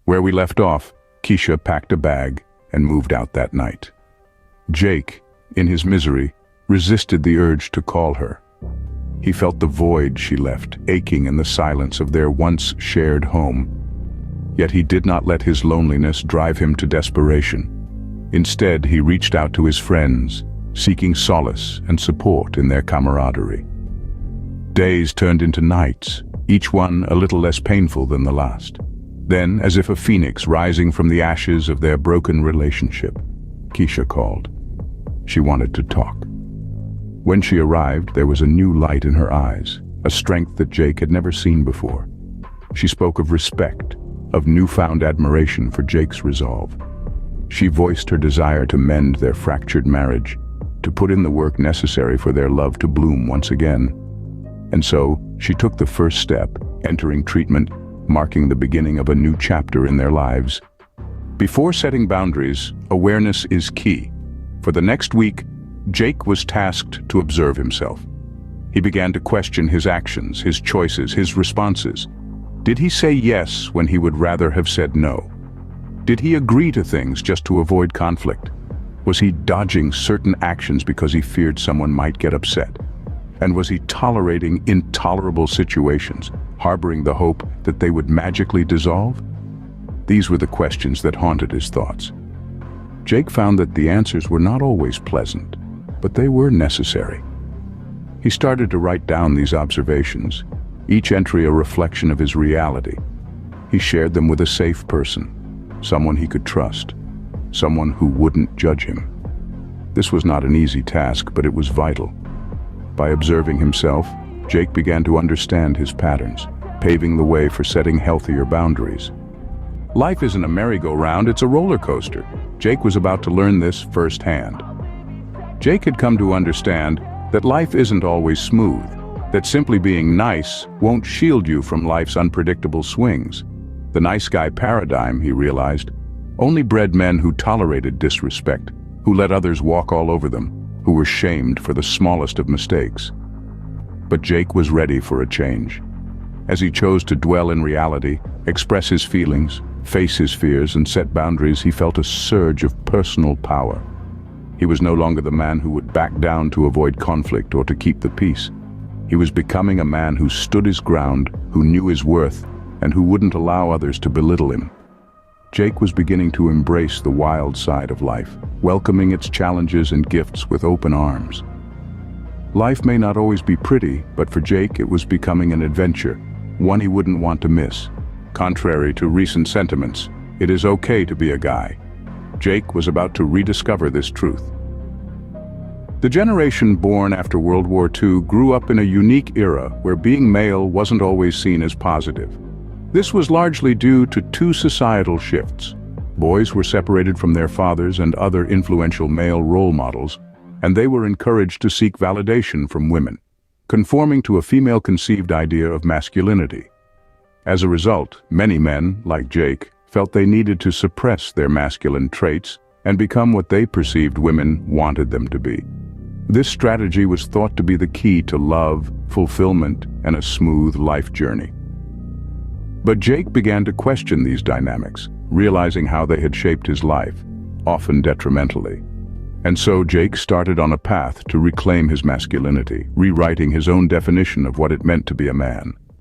Where we left off, Keisha packed a bag and moved out that night. Jake, in his misery, resisted the urge to call her. He felt the void she left, aching in the silence of their once shared home. Yet he did not let his loneliness drive him to desperation. Instead, he reached out to his friends, seeking solace and support in their camaraderie. Days turned into nights, each one a little less painful than the last. Then, as if a phoenix rising from the ashes of their broken relationship, Keisha called. She wanted to talk. When she arrived, there was a new light in her eyes, a strength that Jake had never seen before. She spoke of respect, of newfound admiration for Jake's resolve. She voiced her desire to mend their fractured marriage, to put in the work necessary for their love to bloom once again. And so, she took the first step, entering treatment, marking the beginning of a new chapter in their lives. Before setting boundaries, awareness is key. For the next week, Jake was tasked to observe himself. He began to question his actions, his choices, his responses. Did he say yes when he would rather have said no? Did he agree to things just to avoid conflict? Was he dodging certain actions because he feared someone might get upset? And was he tolerating intolerable situations, harboring the hope that they would magically dissolve? These were the questions that haunted his thoughts. Jake found that the answers were not always pleasant, but they were necessary. He started to write down these observations, each entry a reflection of his reality. He shared them with a safe person, someone he could trust, someone who wouldn't judge him. This was not an easy task, but it was vital. By observing himself, Jake began to understand his patterns, paving the way for setting healthier boundaries. Life isn't a merry-go-round, it's a roller coaster. Jake was about to learn this firsthand. Jake had come to understand that life isn't always smooth, that simply being nice won't shield you from life's unpredictable swings. The nice guy paradigm, he realized, only bred men who tolerated disrespect, who let others walk all over them, who were shamed for the smallest of mistakes. But Jake was ready for a change. As he chose to dwell in reality, express his feelings, face his fears, and set boundaries, he felt a surge of personal power. He was no longer the man who would back down to avoid conflict or to keep the peace. He was becoming a man who stood his ground, who knew his worth, and who wouldn't allow others to belittle him. Jake was beginning to embrace the wild side of life, welcoming its challenges and gifts with open arms. Life may not always be pretty, but for Jake it was becoming an adventure, one he wouldn't want to miss. Contrary to recent sentiments, it is okay to be a guy. Jake was about to rediscover this truth. The generation born after World War II grew up in a unique era where being male wasn't always seen as positive. This was largely due to two societal shifts. Boys were separated from their fathers and other influential male role models, and they were encouraged to seek validation from women, conforming to a female-conceived idea of masculinity. As a result, many men, like Jake, felt they needed to suppress their masculine traits and become what they perceived women wanted them to be. This strategy was thought to be the key to love, fulfillment, and a smooth life journey. But Jake began to question these dynamics, realizing how they had shaped his life, often detrimentally. And so Jake started on a path to reclaim his masculinity, rewriting his own definition of what it meant to be a man.